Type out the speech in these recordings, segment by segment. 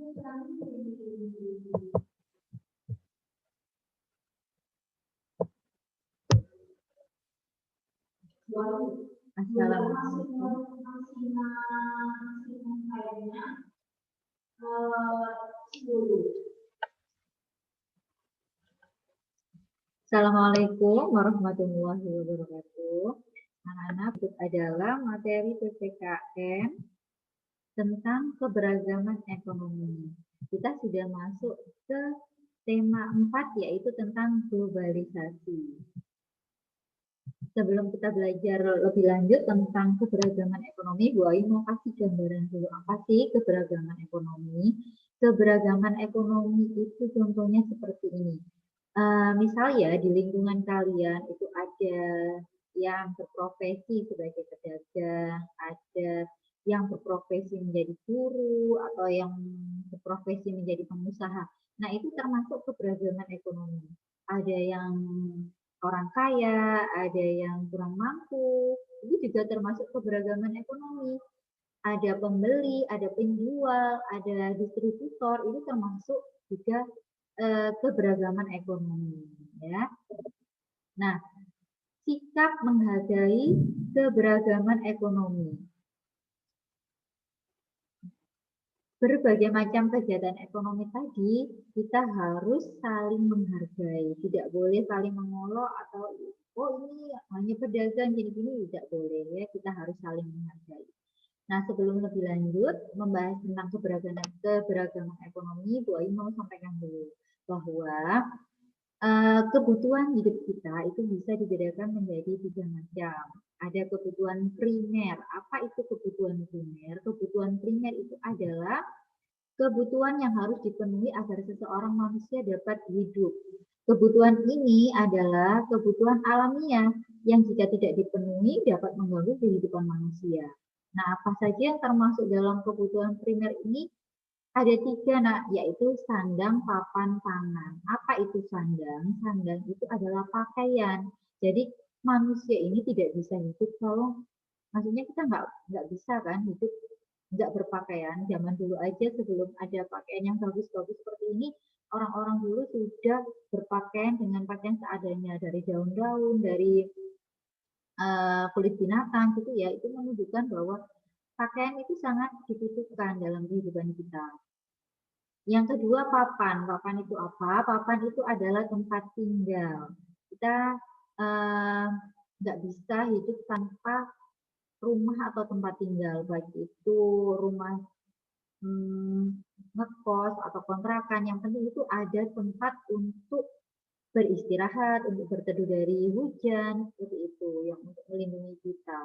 Assalamualaikum warahmatullahi wabarakatuh. Anak-anak, itu adalah materi PPKN tentang keberagaman ekonomi. Kita sudah masuk ke tema 4, yaitu tentang globalisasi. Sebelum kita belajar lebih lanjut tentang keberagaman ekonomi, Bu Ayu mau kasih gambaran dulu apa sih keberagaman ekonomi. Keberagaman ekonomi itu contohnya seperti ini. Misal ya di lingkungan kalian itu ada yang berprofesi sebagai pedagang, ada yang berprofesi menjadi guru, atau yang berprofesi menjadi pengusaha. Nah, itu termasuk keberagaman ekonomi. Ada yang orang kaya, ada yang kurang mampu, itu juga termasuk keberagaman ekonomi. Ada pembeli, ada penjual, ada distributor, itu termasuk juga keberagaman ekonomi, ya. Nah, sikap menghargai keberagaman ekonomi. Berbagai macam kegiatan ekonomi tadi, kita harus saling menghargai. Tidak boleh saling mengolok atau, oh ini hanya pedagang, gini-gini, tidak boleh, ya. Kita harus saling menghargai. Nah, sebelum lebih lanjut membahas tentang keberagaman ekonomi, Bu Ayu mau sampaikan dulu bahwa kebutuhan hidup kita itu bisa dibedakan menjadi 3 macam. Ada kebutuhan primer. Apa itu kebutuhan primer? Kebutuhan primer itu adalah kebutuhan yang harus dipenuhi agar seseorang manusia dapat hidup. Kebutuhan ini adalah kebutuhan alamiah yang jika tidak dipenuhi dapat mengganggu kehidupan manusia. Nah, apa saja yang termasuk dalam kebutuhan primer ini? Ada 3, yaitu sandang, papan, pangan. Apa itu sandang? Sandang itu adalah pakaian. Jadi manusia ini tidak bisa hidup kalau, maksudnya kita nggak bisa kan hidup nggak berpakaian. Zaman dulu aja sebelum ada pakaian yang bagus-bagus seperti ini, orang-orang dulu sudah berpakaian dengan pakaian seadanya, dari daun-daun, dari kulit binatang gitu ya. Itu menunjukkan bahwa pakaian itu sangat dibutuhkan dalam kehidupan kita. Yang kedua, papan. Papan itu apa? Papan itu adalah tempat tinggal. Kita nggak bisa hidup tanpa rumah atau tempat tinggal, baik itu rumah ngekos atau kontrakan. Yang penting itu ada tempat untuk beristirahat, untuk berteduh dari hujan, seperti itu, yang untuk melindungi kita.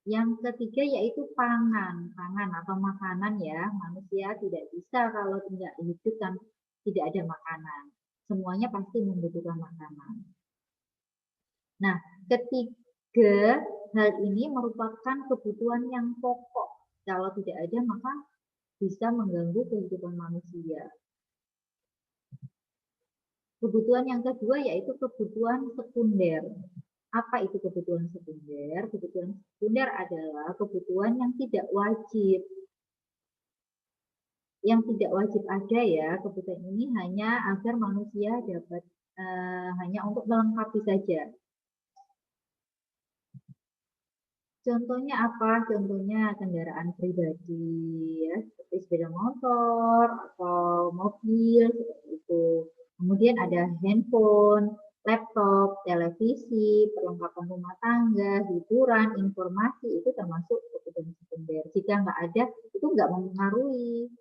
Yang ketiga yaitu pangan. Pangan atau makanan ya. Manusia tidak bisa kalau tidak hidup dan tidak ada makanan. Semuanya pasti membutuhkan makanan. Nah, ketiga hal ini merupakan kebutuhan yang pokok. Kalau tidak ada maka bisa mengganggu kehidupan manusia. Kebutuhan yang kedua yaitu kebutuhan sekunder. Apa itu kebutuhan sekunder? Kebutuhan sekunder adalah kebutuhan yang tidak wajib. Yang tidak wajib ada ya, kebutuhan ini hanya agar manusia dapat, hanya untuk melengkapi saja. Contohnya apa? Contohnya kendaraan pribadi, ya, seperti sepeda motor atau mobil, seperti itu. Kemudian ada handphone, laptop, televisi, perlengkapan rumah tangga, hiburan, informasi, itu termasuk kebutuhan sekunder. Jika nggak ada, itu nggak mempengaruhi,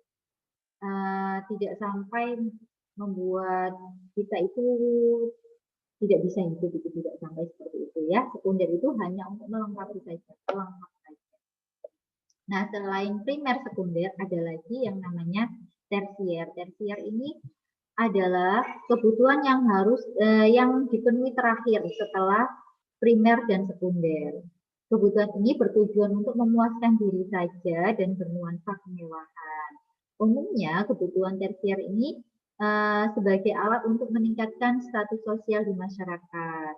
tidak sampai membuat kita itu tidak bisa hidup, itu tidak sampai seperti itu ya. Sekunder itu hanya untuk melengkapi saja, pelengkap saja. Nah, selain primer sekunder, ada lagi yang namanya tersier. Tersier ini adalah kebutuhan yang harus yang dipenuhi terakhir setelah primer dan sekunder. Kebutuhan ini bertujuan untuk memuaskan diri saja dan bernuansa kemewahan. Umumnya kebutuhan tersier ini sebagai alat untuk meningkatkan status sosial di masyarakat.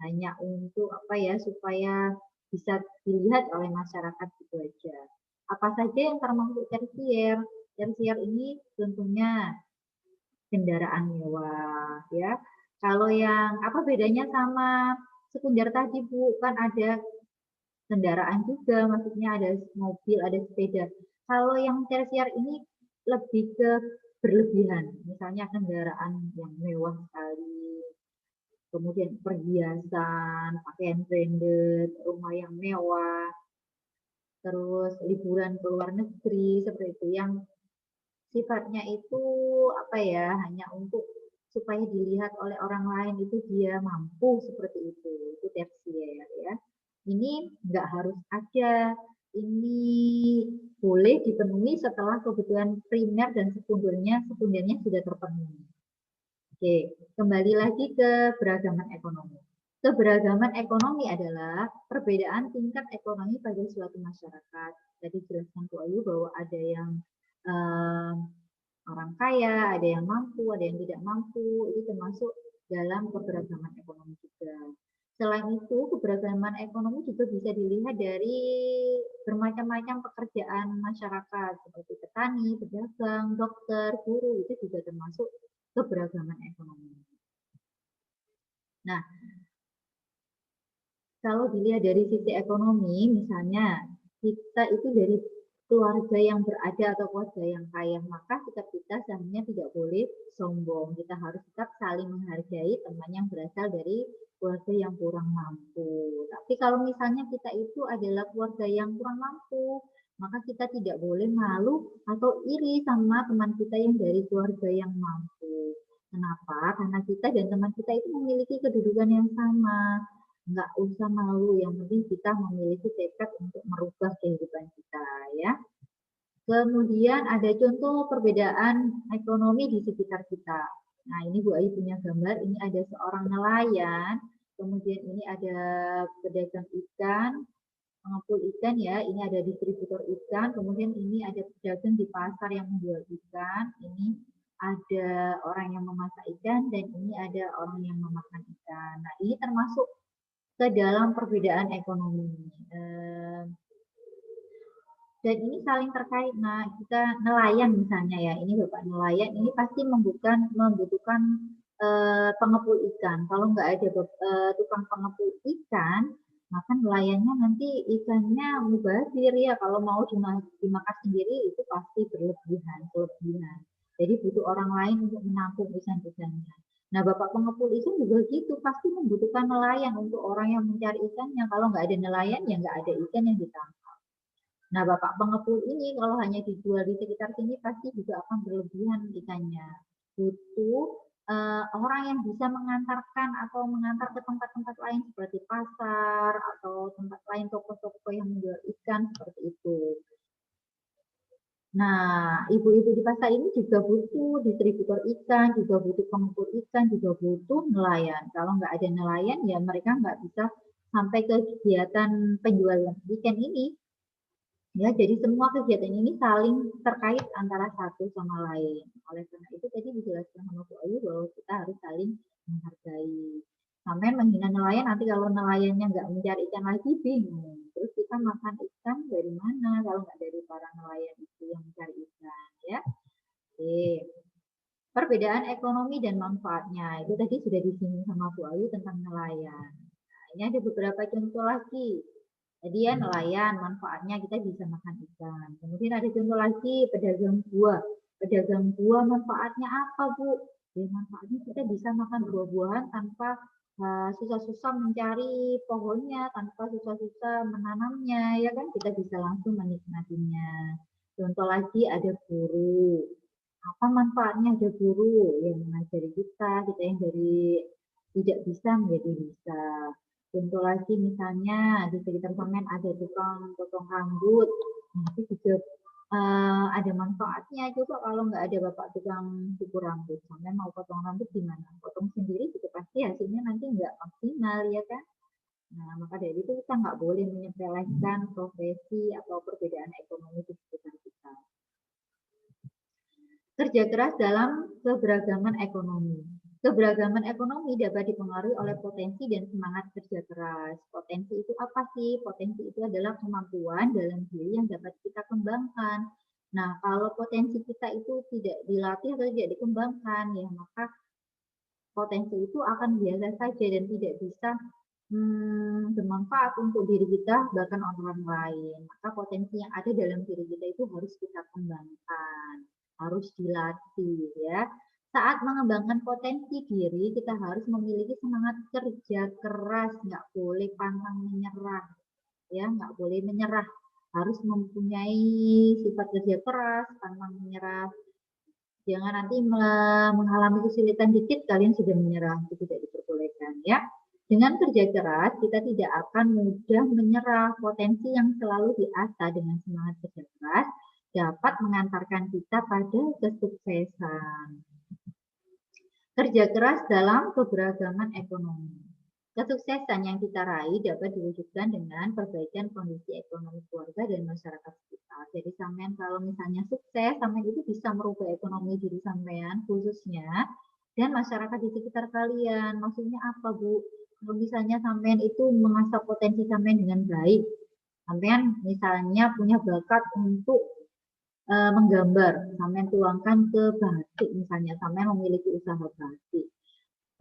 Hanya untuk apa ya, supaya bisa dilihat oleh masyarakat gitu aja. Apa saja yang termasuk tersier? Tersier ini tentunya kendaraan mewah ya. Kalau yang apa bedanya sama sekunder tadi Bu? Kan ada kendaraan juga, maksudnya ada mobil, ada sepeda. Kalau yang tersier ini lebih ke berlebihan, misalnya kendaraan yang mewah sekali, kemudian perhiasan, pakaian branded, rumah yang mewah, terus liburan ke luar negeri seperti itu yang sifatnya itu apa ya hanya untuk supaya dilihat oleh orang lain itu dia mampu seperti itu tersier ya. Ini nggak harus ada, ini boleh dipenuhi setelah kebutuhan primer dan sekundernya sudah terpenuhi. Oke, kembali lagi ke beragaman ekonomi. Keberagaman ekonomi adalah perbedaan tingkat ekonomi pada suatu masyarakat. Tadi jelaskan Bu Ayu bahwa ada yang eh, orang kaya, ada yang mampu, ada yang tidak mampu, itu termasuk dalam keberagaman ekonomi juga. Selain itu, keberagaman ekonomi juga bisa dilihat dari bermacam-macam pekerjaan masyarakat, seperti petani, pedagang, dokter, guru, itu juga termasuk keberagaman ekonomi. Nah, kalau dilihat dari sisi ekonomi, misalnya kita itu dari keluarga yang berada atau keluarga yang kaya, maka sikap kita sebenarnya tidak boleh sombong. Kita harus tetap saling menghargai teman yang berasal dari keluarga yang kurang mampu. Tapi kalau misalnya kita itu adalah keluarga yang kurang mampu, maka kita tidak boleh malu atau iri sama teman kita yang dari keluarga yang mampu. Kenapa? Karena kita dan teman kita itu memiliki kedudukan yang sama. Nggak usah malu, yang penting kita memiliki tekad untuk merubah kehidupan kita ya. Kemudian ada contoh perbedaan ekonomi di sekitar kita. Nah ini Bu Ayu punya gambar, ini ada seorang nelayan, kemudian ini ada pedagang ikan, pengepul ikan ya, ini ada distributor ikan, kemudian ini ada pedagang di pasar yang menjual ikan, ini ada orang yang memasak ikan, dan ini ada orang yang memakan ikan. Nah ini termasuk ke dalam perbedaan ekonomi. Dan ini saling terkait. Nah, kita nelayan misalnya ya, ini Bapak nelayan, ini pasti membutuhkan pengepul ikan. Kalau nggak ada tukang pengepul ikan, maka nelayannya nanti ikannya mubazir ya. Kalau mau dimakan sendiri itu pasti kelebihan. Jadi butuh orang lain untuk menampung ikan-ikannya. Nah, Bapak pengepul ikan juga gitu, pasti membutuhkan nelayan untuk orang yang mencari ikannya. Kalau nggak ada nelayan, ya nggak ada ikan yang ditangkap. Nah, Bapak pengepul ini kalau hanya dijual di sekitar sini pasti juga akan berlebihan ikannya. Butuh orang yang bisa mengantarkan atau mengantar ke tempat-tempat lain seperti pasar atau tempat lain toko-toko yang menjual ikan seperti itu. Nah, ibu-ibu di pasar ini juga butuh distributor ikan, juga butuh pengepul ikan, juga butuh nelayan. Kalau nggak ada nelayan, ya mereka nggak bisa sampai ke kegiatan penjualan ikan ini. Ya, jadi semua kegiatan ini saling terkait antara satu sama lain. Oleh karena itu tadi dijelaskan sama Bu Ayu bahwa kita harus saling menghargai. Sampai menghina nelayan, nanti kalau nelayannya nggak mencari ikan lagi, bingung. Terus kita makan ikan dari mana kalau nggak dari para nelayan itu yang mencari ikan, ya. Oke. Perbedaan ekonomi dan manfaatnya, itu tadi sudah disinggung sama Bu Ayu tentang nelayan. Nah, ini ada beberapa contoh lagi. Jadi ya nelayan, manfaatnya kita bisa makan ikan. Kemudian ada contoh lagi pedagang buah. Pedagang buah manfaatnya apa Bu? Ya, manfaatnya kita bisa makan buah-buahan tanpa susah-susah mencari pohonnya, tanpa susah-susah menanamnya, ya kan kita bisa langsung menikmatinya. Contoh lagi ada guru. Apa manfaatnya ada guru yang mengajari kita yang dari tidak bisa menjadi bisa. Contoh lagi misalnya di sekitar semen ada tukang potong rambut, nah itu juga ada manfaatnya. Coba kalau nggak ada bapak tukang cukur rambut, sampai mau potong rambut gimana? Potong sendiri juga pasti hasilnya nanti nggak maksimal ya kan? Nah maka dari itu kita nggak boleh menyepelekan profesi atau perbedaan ekonomi di sekitar kita. Kerja keras dalam keberagaman ekonomi. Keberagaman ekonomi dapat dipengaruhi oleh potensi dan semangat kerja keras. Potensi itu apa sih? Potensi itu adalah kemampuan dalam diri yang dapat kita kembangkan. Nah, kalau potensi kita itu tidak dilatih atau tidak dikembangkan, ya maka potensi itu akan biasa saja dan tidak bisa bermanfaat untuk diri kita bahkan orang lain. Maka potensi yang ada dalam diri kita itu harus kita kembangkan, harus dilatih ya. Saat mengembangkan potensi diri, kita harus memiliki semangat kerja keras, nggak boleh pantang menyerah, ya nggak boleh menyerah, harus mempunyai sifat kerja keras, pantang menyerah. Jangan nanti mengalami kesulitan dikit kalian sudah menyerah, itu tidak diperbolehkan ya. Dengan kerja keras kita tidak akan mudah menyerah. Potensi yang selalu diasah dengan semangat kerja keras dapat mengantarkan kita pada kesuksesan. Kerja keras dalam keberagaman ekonomi. Kesuksesan yang kita raih dapat diwujudkan dengan perbaikan kondisi ekonomi keluarga dan masyarakat sekitar. Jadi sampean kalau misalnya sukses, sampean itu bisa merubah ekonomi diri sampean khususnya dan masyarakat di sekitar kalian. Maksudnya apa, Bu? Kalau misalnya sampean itu mengasah potensi sampean dengan baik, sampean misalnya punya bakat untuk menggambar, sampean tuangkan ke batik misalnya, sampean memiliki usaha batik.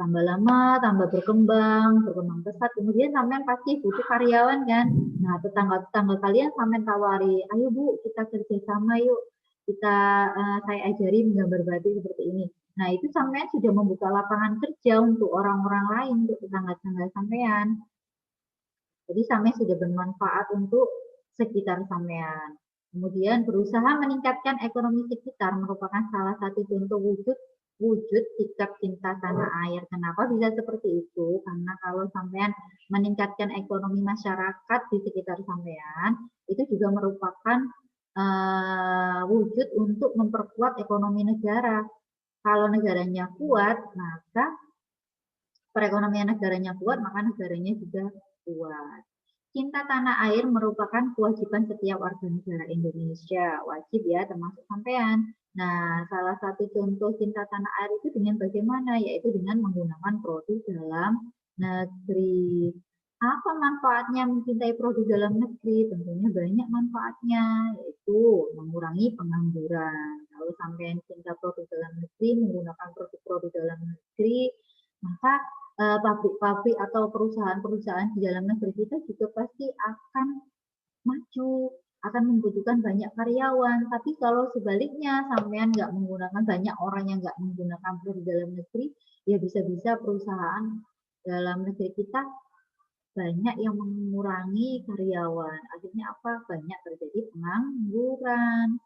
Tambah lama, tambah berkembang pesat, kemudian sampean pasti butuh karyawan kan. Nah, tetangga-tetangga kalian sampean tawari, ayo Bu, kita kerjasama yuk, kita saya ajari menggambar batik seperti ini. Nah, itu sampean sudah membuka lapangan kerja untuk orang-orang lain, untuk tetangga-tetangga sampean. Jadi sampean sudah bermanfaat untuk sekitar sampean. Kemudian berusaha meningkatkan ekonomi sekitar merupakan salah satu contoh wujud sikap cinta tanah air. Kenapa bisa seperti itu? Karena kalau sampean meningkatkan ekonomi masyarakat di sekitar sampean, itu juga merupakan wujud untuk memperkuat ekonomi negara. Kalau negaranya kuat, maka perekonomian negaranya kuat, maka negaranya juga kuat. Cinta tanah air merupakan kewajiban setiap warga negara Indonesia. Wajib ya, termasuk sampean. Nah, salah satu contoh cinta tanah air itu dengan bagaimana? Yaitu dengan menggunakan produk dalam negeri. Apa manfaatnya mencintai produk dalam negeri? Tentunya banyak manfaatnya, yaitu mengurangi pengangguran. Kalau sampean cinta produk dalam negeri, menggunakan produk-produk dalam negeri, maka pabrik-pabrik atau perusahaan-perusahaan di dalam negeri kita juga pasti akan maju, akan membutuhkan banyak karyawan. Tapi kalau sebaliknya sampean nggak menggunakan, banyak orang yang nggak menggunakan produk dalam negeri, ya bisa-bisa perusahaan dalam negeri kita banyak yang mengurangi karyawan. Akhirnya apa? Banyak terjadi pengangguran.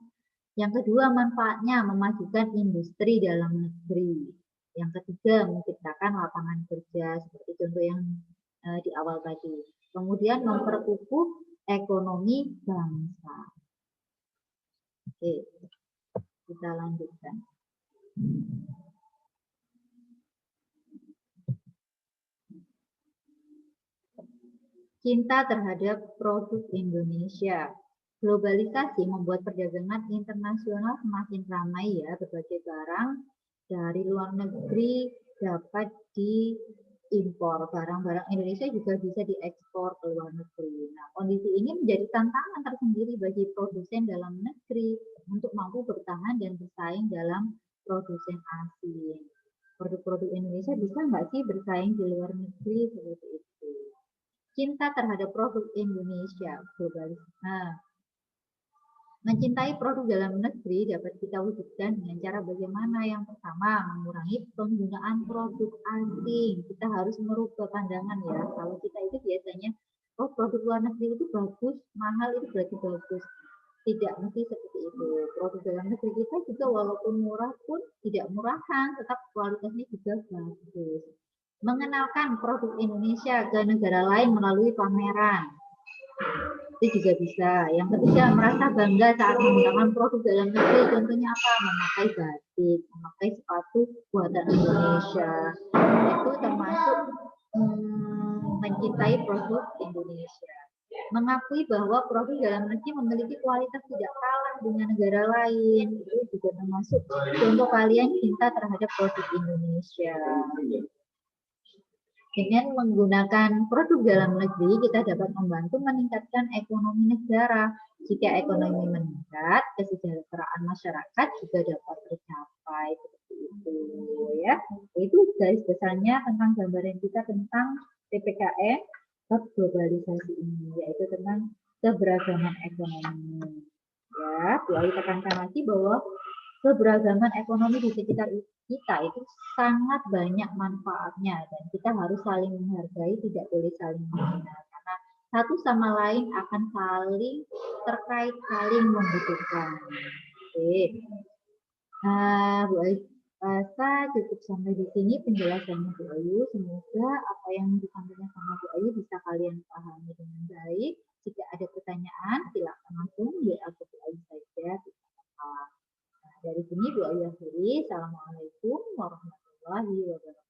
Yang kedua, manfaatnya memajukan industri dalam negeri. Yang ketiga, menciptakan lapangan kerja seperti contoh yang di awal tadi. Kemudian memperkukuh ekonomi bangsa. Oke, kita lanjutkan. Cinta terhadap produk Indonesia. Globalisasi membuat perdagangan internasional semakin ramai ya, berbagai barang dari luar negeri dapat diimpor. Barang-barang Indonesia juga bisa diekspor ke luar negeri. Nah, kondisi ini menjadi tantangan tersendiri bagi produsen dalam negeri untuk mampu bertahan dan bersaing dalam produsen asing. Produk-produk Indonesia bisa nggak sih bersaing di luar negeri seperti itu? Cinta terhadap produk Indonesia, globalisasi. Mencintai produk dalam negeri dapat kita wujudkan dengan cara bagaimana? Yang pertama, mengurangi penggunaan produk asing. Kita harus merubah pandangan ya. Kalau kita itu biasanya, oh produk luar negeri itu bagus, mahal itu berarti bagus. Tidak mesti seperti itu. Produk dalam negeri kita juga walaupun murah pun tidak murahan, tetap kualitasnya juga bagus. Mengenalkan produk Indonesia ke negara lain melalui pameran. Itu juga bisa. Yang ketiga, merasa bangga saat menggunakan produk dalam negeri. Contohnya apa? Memakai batik, memakai sepatu buatan Indonesia. Itu termasuk mencintai produk Indonesia. Mengakui bahwa produk dalam negeri memiliki kualitas tidak kalah dengan negara lain. Itu juga termasuk contoh kalian cinta terhadap produk Indonesia. Dengan menggunakan produk dalam negeri, kita dapat membantu meningkatkan ekonomi negara. Jika ekonomi meningkat, kesejahteraan masyarakat juga dapat tercapai seperti itu, ya. Itu garis besarnya tentang gambaran kita tentang PPKM bab globalisasi ini, yaitu tentang keberagaman ekonomi. Ya, lalu tekankan lagi bahwa keberagaman ekonomi di sekitar kita itu sangat banyak manfaatnya dan kita harus saling menghargai, tidak boleh saling menghina karena satu sama lain akan saling terkait, saling membutuhkan. Oke. Nah, Bu Ayu rasa cukup sampai di sini penjelasannya Bu Ayu. Semoga apa yang disampaikan sama Bu Ayu bisa kalian pahami dengan baik. Jika ada pertanyaan, silakan langsung WA ke Bu Ayu saja. Nah, dari sini Bu Ayu akhiri. Assalamualaikum warahmatullahi wabarakatuh.